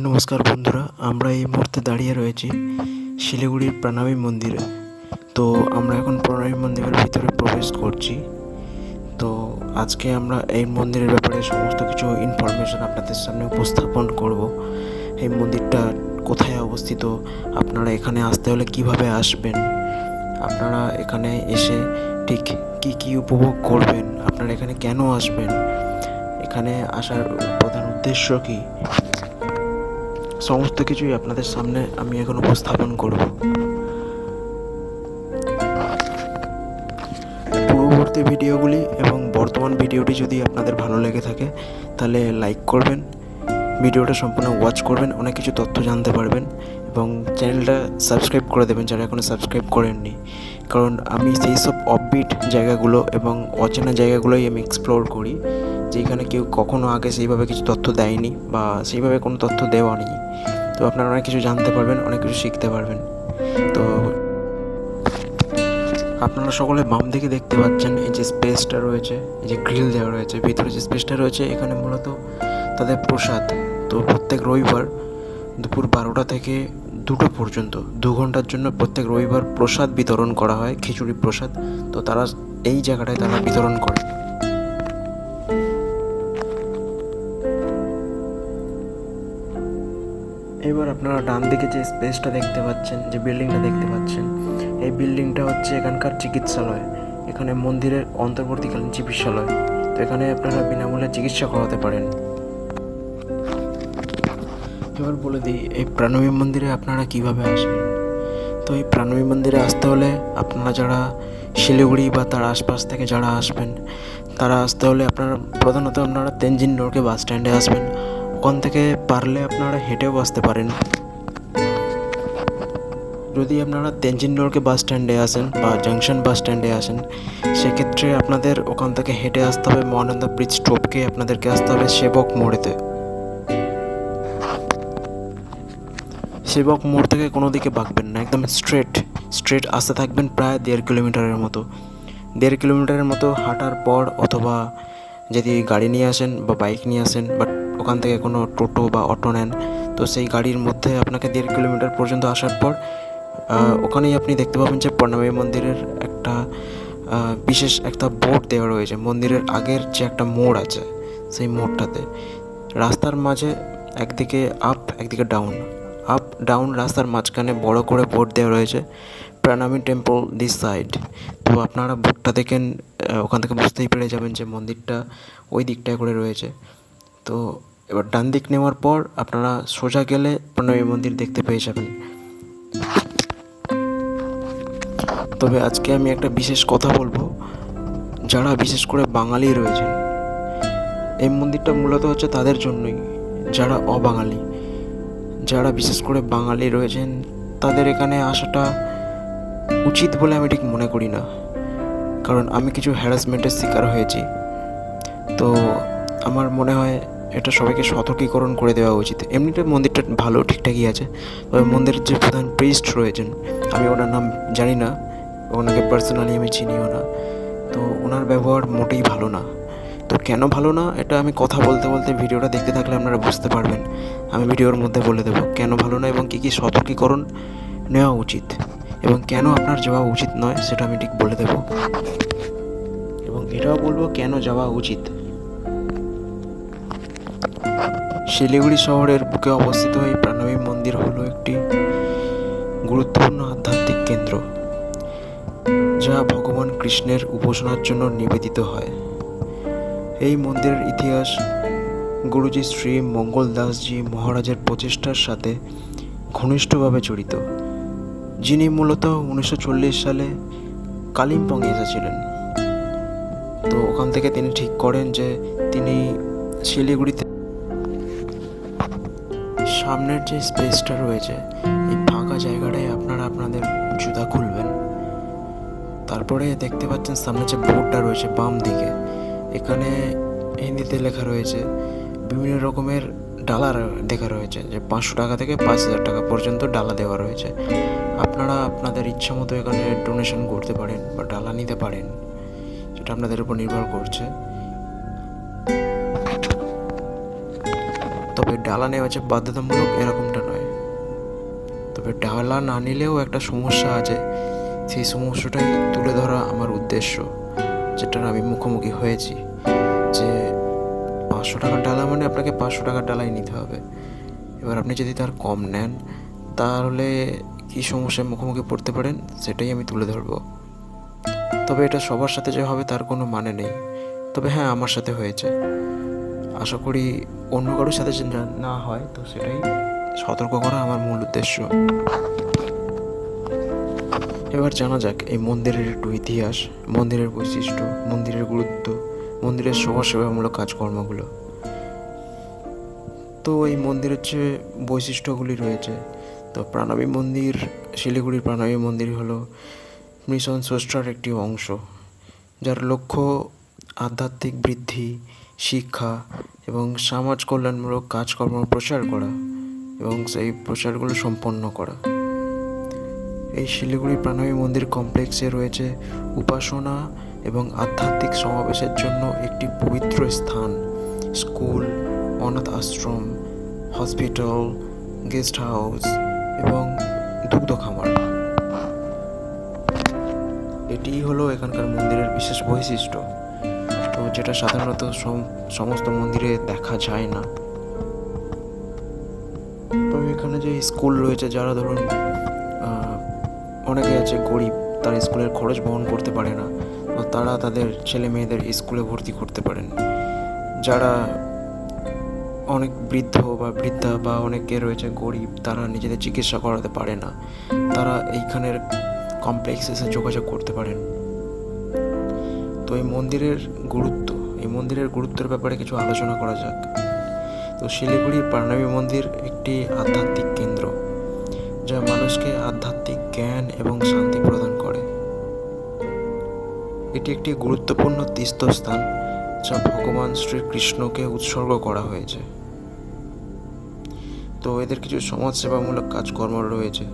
নমস্কার বন্ধুরা, আমরা এই মুহূর্তে দাঁড়িয়ে রয়েছি শিলিগুড়ির প্রণামী মন্দিরে। তো আমরা এখন প্রণামী মন্দিরের ভিতরে প্রবেশ করছি। তো আজকে আমরা এই মন্দিরের ব্যাপারে সমস্ত কিছু ইনফরমেশন আপনাদের সামনে উপস্থাপন করব। এই মন্দিরটা কোথায় অবস্থিত, আপনারা এখানে আসতে হলে কিভাবে আসবেন, আপনারা এখানে এসে ঠিক কী কী উপভোগ করবেন, আপনারা এখানে কেন আসবেন, এখানে আসার প্রধান উদ্দেশ্য কী, সমস্ত কিছুই আপনাদের সামনে আমি এখন উপস্থাপন করব। পূর্ববর্তী ভিডিওগুলি এবং বর্তমান ভিডিওটি যদি আপনাদের ভালো লেগে থাকে তাহলে লাইক করবেন, ভিডিওটা সম্পূর্ণ ওয়াচ করবেন, অনেক কিছু তথ্য জানতে পারবেন এবং চ্যানেলটা সাবস্ক্রাইব করে দেবেন যারা এখনও সাবস্ক্রাইব করেননি। কারণ আমি সেই সব অফবিট জায়গাগুলো এবং অচেনা জায়গাগুলোই আমি এক্সপ্লোর করি, যেখানে কেউ কখনো আগে সেইভাবে কিছু তথ্য দেয়নি বা সেইভাবে কোনো তথ্য দেওয়া নেই। তো আপনারা অনেক কিছু জানতে পারবেন, অনেক কিছু শিখতে পারবেন। তো আপনারা সকলে বাম দিকে দেখতে পাচ্ছেন এই যে স্পেসটা রয়েছে, এই যে গ্রিল দেওয়া রয়েছে, ভিতরে যে স্পেসটা রয়েছে এখানে মূলত তাদের প্রসাদ। তো প্রত্যেক রবিবার দুপুর 12টা থেকে 2টা পর্যন্ত 2 ঘন্টার জন্য প্রত্যেক রবিবার প্রসাদ বিতরণ করা হয়, খিচুড়ি প্রসাদ। তো তারা এই জায়গাটায় তারা বিতরণ করে। এবার আপনারা ডান দিকে যে স্পেসটা দেখতে পাচ্ছেন, যে বিল্ডিংটা দেখতে পাচ্ছেন, এই বিল্ডিংটা হচ্ছে এখানকার চিকিৎসালয়। এখানে মন্দিরের অন্তর্বর্তীকালীন চিকিৎসালয়। তো এখানে আপনারা বিনামূল্যে চিকিৎসা করাতে পারেন। এবার বলে দিই এই প্রণামী মন্দিরে আপনারা কিভাবে আসবেন। তো এই প্রণামী মন্দিরে আসতে হলে আপনারা যারা শিলিগুড়ি বা তার আশপাশ থেকে যারা আসবেন, তারা আসতে হলে আপনারা প্রধানত আপনারা তেনজিং নোরকে বাস স্ট্যান্ডে আসবেন। ওখান থেকে পারলে আপনারা হেঁটেও আসতে পারেন। যদি আপনারা তেনজিং নোরকে বাস স্ট্যান্ডে আসেন বা জাংশন বাস স্ট্যান্ডে আসেন, সেক্ষেত্রে আপনাদের ওখান থেকে হেঁটে আসতে হবে মহানন্দা ব্রিজ টপকে আপনাদেরকে আসতে হবে সেবক মোড়েতে। সেবক মোড় থেকে কোনো দিকে বাঁকবেন না, একদম স্ট্রেট আসতে থাকবেন প্রায় 1.5 কিলোমিটারের মতো। 1.5 কিলোমিটারের মতো হাঁটার পর, অথবা যদি গাড়ি নিয়ে আসেন বা বাইক নিয়ে আসেন, বাট ওখান থেকে কোনো টোটো বা অটো নেন, তো সেই গাড়ির মধ্যে আপনাকে 1.5 কিলোমিটার পর্যন্ত আসার পর ওখানেই আপনি দেখতে পাবেন যে প্রণামী মন্দিরের একটা বিশেষ একটা বোর্ড দেওয়া রয়েছে। মন্দিরের আগের যে একটা মোড় আছে সেই মোড়টাতে রাস্তার মাঝে একদিকে আপ একদিকে ডাউন, আপ ডাউন রাস্তার মাঝখানে বড় করে বোর্ড দেওয়া রয়েছে প্রণামী টেম্পল দিস সাইড। তো আপনারা বোর্ডটা দেখেন, ওখান থেকে বুঝতেই পেরে যাবেন যে মন্দিরটা ওই দিকটায় করে রয়েছে। তো এবার ডান দিক নেওয়ার পর আপনারা সোজা গেলে প্রণামী মন্দির দেখতে পেয়ে যাবেন। তবে আজকে আমি একটা বিশেষ কথা বলবো, যারা বিশেষ করে বাঙালি রয়েছেন, এই মন্দিরটা মূলত হচ্ছে তাদের জন্যই, যারা অবাঙালি। যারা বিশেষ করে বাঙালি রয়েছেন তাদের এখানে আসাটা উচিত বলে আমি ঠিক মনে করি না, কারণ আমি কিছু হ্যারাসমেন্টের শিকার হয়েছি। তো আমার মনে হয় এটা সবাইকে সতর্কীকরণ করে দেওয়া উচিত। এমনিতে মন্দিরটা ভালো, ঠিকঠাকই আছে। তবে মন্দিরের যে প্রধান প্রিস্ট রয়েছেন, আমি ওনার নাম জানি না, ওনাকে পার্সোনালি আমি চিনিও না, তো ওনার ব্যবহার মোটেই ভালো না। তো কেন ভালো না এটা আমি কথা বলতে বলতে ভিডিওটা দেখতে থাকলে আপনারা বুঝতে পারবেন। আমি ভিডিওর মধ্যে বলে দেবো কেন ভালো না এবং কী কী সতর্কীকরণ নেওয়া উচিত এবং কেন আপনার যাওয়া উচিত নয় সেটা আমি ঠিক বলে দেব, এবং এটাও বলবো কেন যাওয়া উচিত। শিলিগুড়ি শহরের বুকে অবস্থিত এই প্রণামী মন্দির হলো একটি গুরুত্বপূর্ণ আধ্যাত্মিক কেন্দ্র, যা ভগবান কৃষ্ণের উপাসনার জন্য নিবেদিত হয়। এই মন্দিরের ইতিহাস গুরুজি শ্রী মঙ্গল দাসজি মহারাজের প্রচেষ্টার সাথে ঘনিষ্ঠভাবে জড়িত, যিনি মূলত 1940 সালে কালিম্পংয়ে এসেছিলেন। তো ওখান থেকে তিনি ঠিক করেন যে তিনি শিলিগুড়িতে সামনের যে স্পেসটা রয়েছে, এই ফাঁকা জায়গাটায় আপনারা আপনাদের জুতা খুলবেন। তারপরে দেখতে পাচ্ছেন সামনে যে বোর্ডটা রয়েছে বাম দিকে, এখানে হিন্দিতে লেখা রয়েছে, বিভিন্ন রকমের ডালা দেখা রয়েছে, যে 500 টাকা থেকে 5000 টাকা পর্যন্ত ডালা দেওয়া রয়েছে। আপনারা আপনাদের ইচ্ছা মতো এখানে ডোনেশন করতে পারেন বা ডালা নিতে পারেন, সেটা আপনাদের উপর নির্ভর করছে। তবে তবে ডালা নেওয়া যে বাধ্যতামূলক এরকমটা নয়। তবে ডালা না নিলেও একটা সমস্যা আছে, সেই সমস্যাটাই তুলে ধরা আমার উদ্দেশ্য, যেটার আমি মুখোমুখি হয়েছি। যে 500 টাকার ডালা মানে আপনাকে 500 টাকার ডালাই নিতে হবে। এবার আপনি যদি তার কম নেন তাহলে কী সমস্যার মুখোমুখি পড়তে পারেন সেটাই আমি তুলে ধরবো। তবে এটা সবার সাথে যে হবে তার কোনো মানে নেই। তবে হ্যাঁ, আমার সাথে হয়েছে। আশা করি অন্য কারোর সাথে যে না হয়, তো সেটাই সতর্ক করা আমার মূল উদ্দেশ্য। এবার জানা যাক এই মন্দিরের একটু ইতিহাস, মন্দিরের বৈশিষ্ট্য, মন্দিরের গুরুত্ব, মন্দিরের সমাজসেবামূলক কাজকর্মগুলো। তো এই মন্দিরের যে বৈশিষ্ট্যগুলি রয়েছে, তো প্রাণাবী মন্দির, শিলিগুড়ির প্রাণাবী মন্দির হলো মিশন স্রষ্টার একটি অংশ, যার লক্ষ্য আধ্যাত্মিক বৃদ্ধি, শিক্ষা এবং সমাজ কল্যাণমূলক কাজকর্ম প্রচার করা এবং সেই প্রচারগুলো সম্পন্ন করা। এই শিলিগুড়ি প্রাণাবী মন্দির কমপ্লেক্সে রয়েছে উপাসনা এবং আধ্যাত্মিক সমাবেশের জন্য একটি পবিত্র স্থান, স্কুল, অনাথ আশ্রম, হসপিটাল, গেস্ট হাউস এবং দুগ্ধ খামার। এটি হলো এখানকার মন্দিরের বিশেষ বৈশিষ্ট্য, তো যেটা সাধারণত সমস্ত মন্দিরে দেখা যায় না। তবে এখানে যে স্কুল রয়েছে, যারা ধরুন অনেকে আছে গরিব, তারা স্কুলের খরচ বহন করতে পারে না, তো তারা তাদের ছেলে মেয়েদের স্কুলে ভর্তি করতে পারেন। যারা অনেক বৃদ্ধ বা বৃদ্ধা বা অনেকে রয়েছে গরিব, তারা নিজেদের চিকিৎসা করাতে পারে না, তারা এইখানের কমপ্লেক্সে এসে যোগাযোগ করতে পারেন। তো এই মন্দিরের গুরুত্বের ব্যাপারে কিছু আলোচনা করা যাক। তো শিলিগুড়ি প্রাণাবী মন্দির একটি আধ্যাত্মিক কেন্দ্র, যা মানুষকে আধ্যাত্মিক জ্ঞান এবং শান্তি প্রদান করে। এটি একটি গুরুত্বপূর্ণ তীর্থস্থান, যা ভগবান শ্রীকৃষ্ণকে উৎসর্গ করা হয়েছে। তো এদের কিছু সমাজসেবামূলক কাজকর্ম রয়েছে,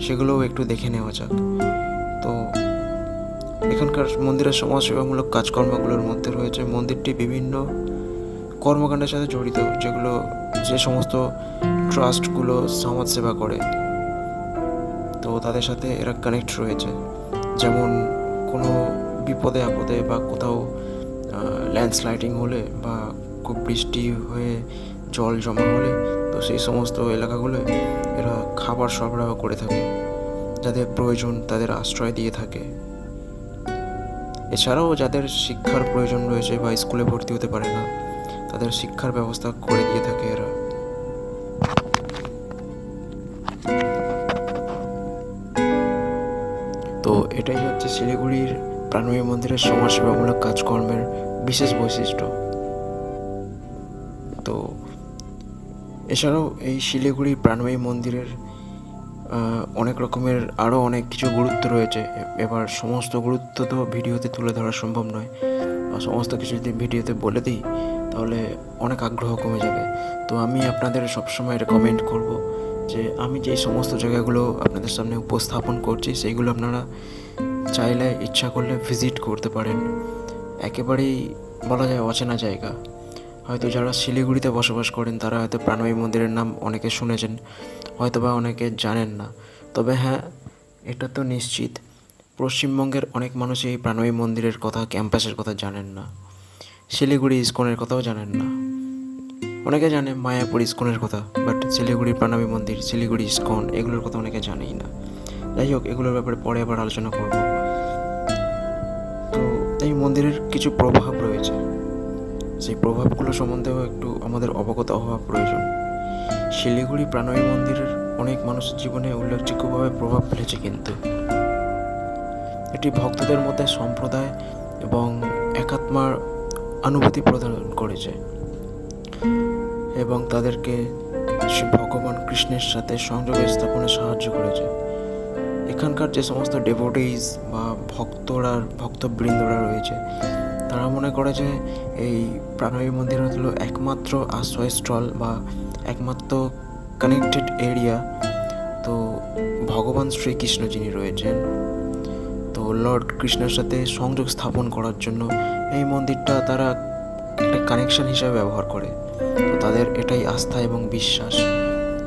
সেগুলোও একটু দেখে নেওয়া যাক। তো এখানকার মন্দিরের সমাজসেবামূলক কাজকর্মগুলোর মধ্যে রয়েছে মন্দিরটি বিভিন্ন কর্মকাণ্ডের সাথে জড়িত, যে সমস্ত ট্রাস্টগুলো সমাজসেবা করে, তো তাদের সাথে এরা কানেক্ট রয়েছে। যেমন কোনো বিপদে আপদে বা কোথাও ল্যান্ডস্লাইডিং হলে বা খুব বৃষ্টি হয়ে জল জমা হলে, তো সেই সমস্ত এলাকাগুলো এরা খাবার সরবরাহ করে থাকে, যাদের প্রয়োজন তাদের আশ্রয় দিয়ে থাকে। এছাড়াও যাদের শিক্ষার প্রয়োজন রয়েছে বা স্কুলে ভর্তি হতে পারে না, তাদের শিক্ষার ব্যবস্থা করে দিয়ে থাকে এরা। তো এটাই হচ্ছে শিলিগুড়ির প্রাণাবী মন্দিরের সমাজসেবামূলক কাজকর্মের বিশেষ বৈশিষ্ট্য। তো এছাড়াও এই শিলিগুড়ি প্রাণাবী মন্দিরের অনেক রকমের আরও অনেক কিছু গুরুত্ব রয়েছে। এবার সমস্ত গুরুত্ব তো ভিডিওতে তুলে ধরা সম্ভব নয়, বা সমস্ত কিছু যদি ভিডিওতে বলে দিই তাহলে অনেক আগ্রহ কমে যাবে। তো আমি আপনাদের সবসময় রেকমেন্ড করব যে আমি যে সমস্ত জায়গাগুলো আপনাদের সামনে উপস্থাপন করছি, সেইগুলো আপনারা চাইলে ইচ্ছা করলে ভিজিট করতে পারেন। একেবারেই বলা যায় অচেনা জায়গা, হয়তো যারা শিলিগুড়িতে বসবাস করেন তারা হয়তো প্রাণাবী মন্দিরের নাম অনেকে শুনেছেন, হয়তো বা অনেকে জানেন না। তবে হ্যাঁ, এটা তো নিশ্চিত পশ্চিমবঙ্গের অনেক মানুষই এই প্রাণাবী মন্দিরের কথা, ক্যাম্পাসের কথা জানেন না, শিলিগুড়ি ইস্কনের কথাও জানেন না। অনেকে জানে মায়াপুর ইস্কনের কথা, বাট শিলিগুড়ির প্রাণাবী মন্দির, শিলিগুড়ি ইস্কন, এগুলোর কথা অনেকে জানেই না। যাই হোক, এগুলোর ব্যাপারে পরে আবার আলোচনা করব। তো এই মন্দিরের কিছু প্রভাব রয়েছে, সেই প্রভাবগুলো সম্বন্ধেও একটু আমাদের অবগত হওয়া প্রয়োজন। শিলিগুড়ি প্রাণাবী মন্দিরের অনেক মানুষের জীবনে উল্লেখযোগ্যভাবে প্রভাব ফেলেছে, কিন্তু এটি ভক্তদের মধ্যে সম্প্রদায় এবং একাত্মার অনুভূতি প্রদান করেছে এবং তাদেরকে ভগবান কৃষ্ণের সাথে সংযোগ স্থাপনে সাহায্য করেছে। এখানকার যে সমস্ত ডেভোটিস বা ভক্তবৃন্দরা রয়েছে, তারা মনে করে যে এই প্রাণাবী মন্দির হলো একমাত্র আশ্রয়স্থল বা একমাত্র কানেক্টেড এরিয়া, তো ভগবান শ্রীকৃষ্ণ যিনি রয়েছেন, তো লর্ড কৃষ্ণের সাথে সংযোগ স্থাপন করার জন্য এই মন্দিরটা তারা একটা কানেকশন হিসাবে ব্যবহার করে। তো তাদের এটাই আস্থা এবং বিশ্বাস।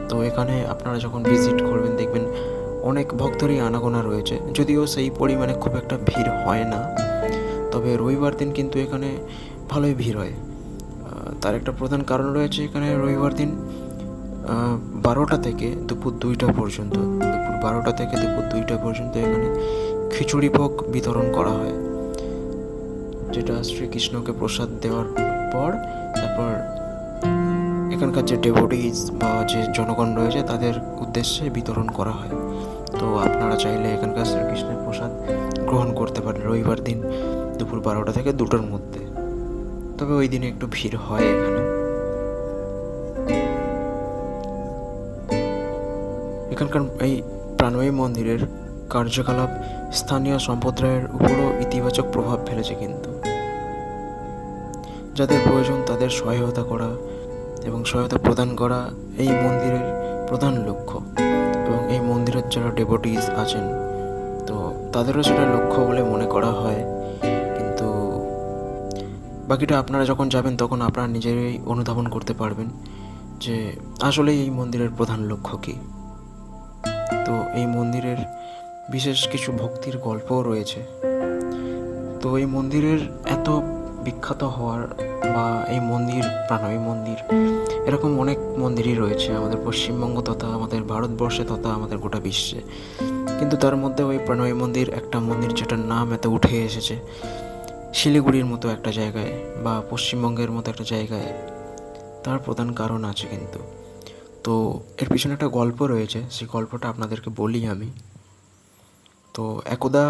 তো এখানে আপনারা যখন ভিজিট করবেন দেখবেন অনেক ভক্তরই আনাগোনা রয়েছে, যদিও সেই পরিমাণে খুব একটা ভিড় হয় না, তবে রবিবার দিন কিন্তু এখানে ভালোই ভিড় হয়। তার একটা প্রধান কারণ রয়েছে, এখানে রবিবার দিন 12টা থেকে দুপুর 2টা পর্যন্ত এখানে খিচুড়ি ভোগ বিতরণ করা হয়, যেটা শ্রীকৃষ্ণকে প্রসাদ দেওয়ার পর তারপর এখানকার যে ডেভোটিজ বা যে জনগণ রয়েছে তাদের উদ্দেশ্যে বিতরণ করা হয়। তো আপনারা চাইলে এখানকার শ্রীকৃষ্ণের প্রসাদ গ্রহণ করতে পারেন রবিবার দিন দুপুর 12টা থেকে 2টার মধ্যে। তবে ওই দিনে একটু ভিড় হয় এখানে। এখানকার এই প্রাণময়ী মন্দিরের কার্যকলাপ স্থানীয় সম্প্রদায়ের উপরও ইতিবাচক প্রভাব ফেলেছে, কিন্তু যাদের প্রয়োজন তাদের সহায়তা করা এবং সহায়তা প্রদান করা এই মন্দিরের প্রধান লক্ষ্য। এবং এই মন্দিরের যারা ডেভোটিস আছেন তো তাদেরও সেটা লক্ষ্য বলে মনে করা হয়। কিন্তু বাকিটা আপনারা যখন যাবেন তখন আপনারা নিজেরাই অনুধাবন করতে পারবেন যে আসলে এই মন্দিরের প্রধান লক্ষ্য কী। তো এই মন্দিরের বিশেষ কিছু ভক্তির গল্পও রয়েছে। তো এই মন্দিরের এত বিখ্যাত হওয়ার বা এই মন্দির প্রাণময়ী মন্দির এরকম অনেক মন্দিরই রয়েছে আমাদের পশ্চিমবঙ্গ তথা আমাদের ভারতবর্ষে তথা আমাদের গোটা বিশ্বে, কিন্তু তার মধ্যে ওই প্রাণময়ী মন্দির একটা মন্দির যেটার নাম এত উঠে এসেছে শিলিগুড়ির মতো একটা জায়গায় বা পশ্চিমবঙ্গের মতো একটা জায়গায়, তার প্রধান কারণ আছে কিন্তু। তো এর পিছনে একটা গল্প রয়েছে, সেই গল্পটা আপনাদেরকে বলি আমি। তো একদা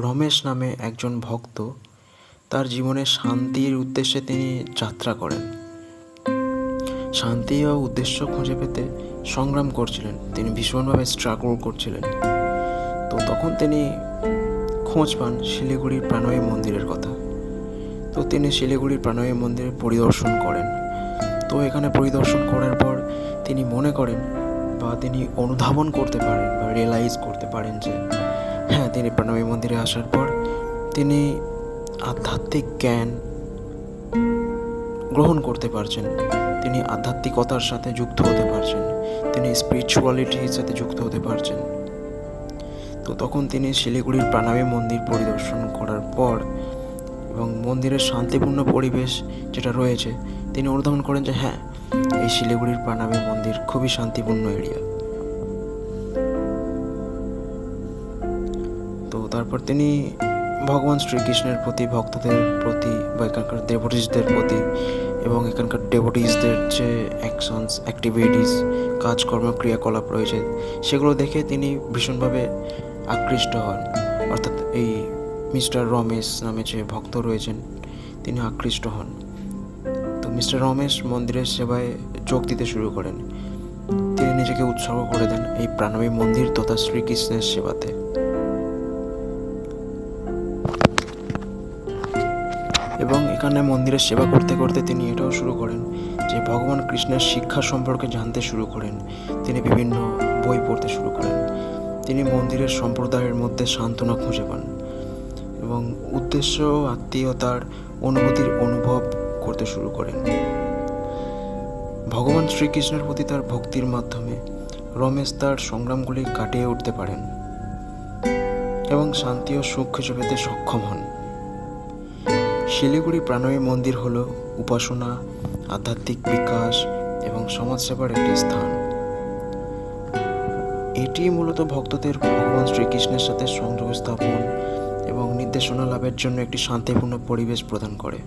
রমেশ নামে একজন ভক্ত তার জীবনে শান্তির উদ্দেশ্যে তিনি যাত্রা করেন। শান্তি ও উদ্দেশ্য খুঁজে পেতে সংগ্রাম করছিলেন, তিনি ভীষণভাবে স্ট্রাগল করছিলেন। তো তখন তিনি খোঁজ পান শিলিগুড়ির প্রাণময়ী মন্দিরের কথা। তো তিনি শিলিগুড়ির প্রাণময়ী মন্দিরে পরিদর্শন করেন। তো এখানে পরিদর্শন করার পর তিনি মনে করেন বা তিনি অনুধাবন করতে পারেন বা রিয়েলাইজ করতে পারেন যে হ্যাঁ, তিনি প্রাণময়ী মন্দিরে আসার পর তিনি আধ্যাত্মিক জ্ঞান গ্রহণ করতে পারছেন, তিনি আধ্যাত্মিকতার সাথে যুক্ত হতে পারছেন, তিনি স্পিরিচুয়ালিটির সাথে যুক্ত হতে পারছেন। তো তখন তিনি শিলিগুড়ির প্রাণময়ী মন্দির পরিদর্শন করার পর এবং মন্দিরের শান্তিপূর্ণ পরিবেশ যেটা রয়েছে তিনি অনুধাবন করেন যে হ্যাঁ, এই শিলিগুড়ির প্রাণময়ী মন্দির খুবই শান্তিপূর্ণ এরিয়া। তো তারপর তিনি ভগবান শ্রীকৃষ্ণের প্রতি, ভক্তদের প্রতি বা এখানকার ডেভোটিসদের প্রতি এবং এখানকার ডেভোটিসদের যে অ্যাকশনস, অ্যাক্টিভিটিস, কাজকর্ম, ক্রিয়াকলাপ রয়েছে সেগুলো দেখে তিনি ভীষণভাবে আকৃষ্ট হন। অর্থাৎ এই মিস্টার রমেশ নামে যে ভক্ত রয়েছেন তিনি আকৃষ্ট হন। তো মিস্টার রমেশ মন্দিরের সেবায় যোগ দিতে শুরু করেন। তিনি নিজেকে উৎসর্গ করে দেন এই প্রাণময়ী মন্দির তথা শ্রীকৃষ্ণের সেবাতে। এবং এখানে মন্দিরের সেবা করতে করতে তিনি এটাও শুরু করেন যে ভগবান কৃষ্ণের শিক্ষা সম্পর্কে জানতে শুরু করেন। তিনি বিভিন্ন বই পড়তে শুরু করেন। তিনি মন্দিরের সম্প্রদায়ের মধ্যে সান্ত্বনা খুঁজে পান এবং উদ্দেশ্য ও আত্মীয়তার অনুভূতির অনুভব করতে শুরু করেন। ভগবান শ্রীকৃষ্ণের প্রতি তার ভক্তির মাধ্যমে রমেশ তার সংগ্রামগুলি কাটিয়ে উঠতে পারেন এবং শান্তি ও সুখ খুঁজে পেতে সক্ষম হন। শিলিগুড়ি প্রাণময়ী মন্দির হল উপাসনা, আধ্যাত্মিক বিকাশ এবং সমাজসেবার একটি স্থান। এটি মূলত ভক্তদের ভগবান শ্রীকৃষ্ণের সাথে সংযোগ স্থাপন এবং নির্দেশনা লাভের জন্য একটি শান্তিপূর্ণ পরিবেশ প্রদান করে।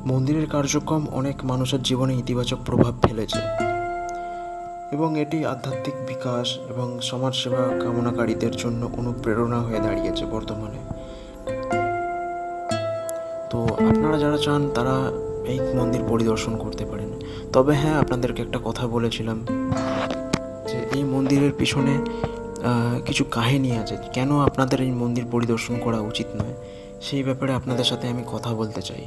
মন্দিরের কার্যক্রম অনেক মানুষের জীবনে ইতিবাচক প্রভাব ফেলেছে এবং এটি আধ্যাত্মিক বিকাশ এবং সমাজসেবা কামনাকারীদের জন্য অনুপ্রেরণা হয়ে দাঁড়িয়েছে বর্তমানে। তো আপনারা যারা চান তারা এই মন্দির পরিদর্শন করতে পারেন। তবে হ্যাঁ, আপনাদেরকে একটা কথা বলেছিলাম যে এই মন্দিরের পিছনে কিছু কাহিনী আছে, কেন আপনাদের এই মন্দির পরিদর্শন করা উচিত নয় সেই ব্যাপারে আপনাদের সাথে আমি কথা বলতে চাই।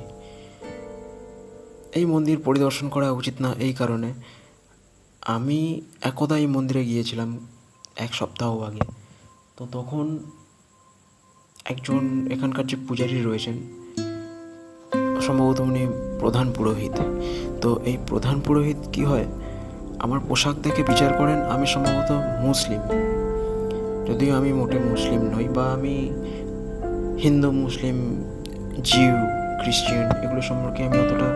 এই মন্দির পরিদর্শন করা উচিত না এই কারণে, আমি একদা এই মন্দিরে গিয়েছিলাম 1 সপ্তাহ আগে। তো তখন একজন এখানকার যে পূজারী রয়েছেন সম্ভবত উনি প্রধান পুরোহিত। তো এই প্রধান পুরোহিত কি হয়, আমার পোশাক দেখে বিচার করেন আমি সম্ভবত মুসলিম, যদিও আমি মোটে মুসলিম নই, বা আমি হিন্দু, মুসলিম, জিউ, খ্রিস্টান এগুলো সম্পর্কে আমি অতটা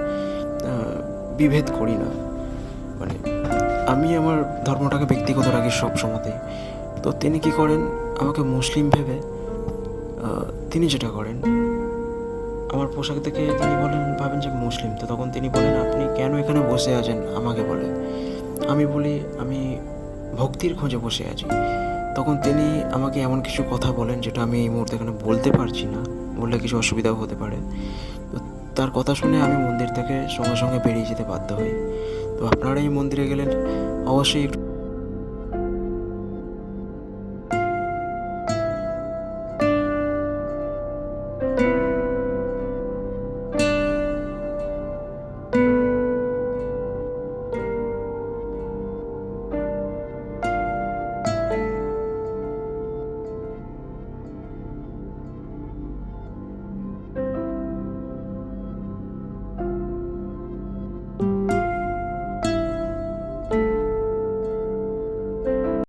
বিভেদ করি না। মানে আমি আমার ধর্মটাকে ব্যক্তিগত রাখি সব সময়তেই। তো তিনি কি করেন, আমাকে মুসলিম ভেবে তিনি যেটা করেন, আমার পোশাক দেখে তিনি ভাবেন যে মুসলিম। তো তখন তিনি বলেন, আপনি কেন এখানে বসে আছেন আমাকে বলে। আমি বলি, আমি ভক্তির খোঁজে বসে আছি। তখন তিনি আমাকে এমন কিছু কথা বলেন যেটা আমি এই মুহূর্তে এখানে বলতে পারছি না, বললে কিছু অসুবিধাও হতে পারে। তো তার কথা শুনে আমি মন্দির থেকে সঙ্গে সঙ্গে বেরিয়ে যেতে বাধ্য হই। তো আপনারা এই মন্দিরে গেলেন অবশ্যই একটু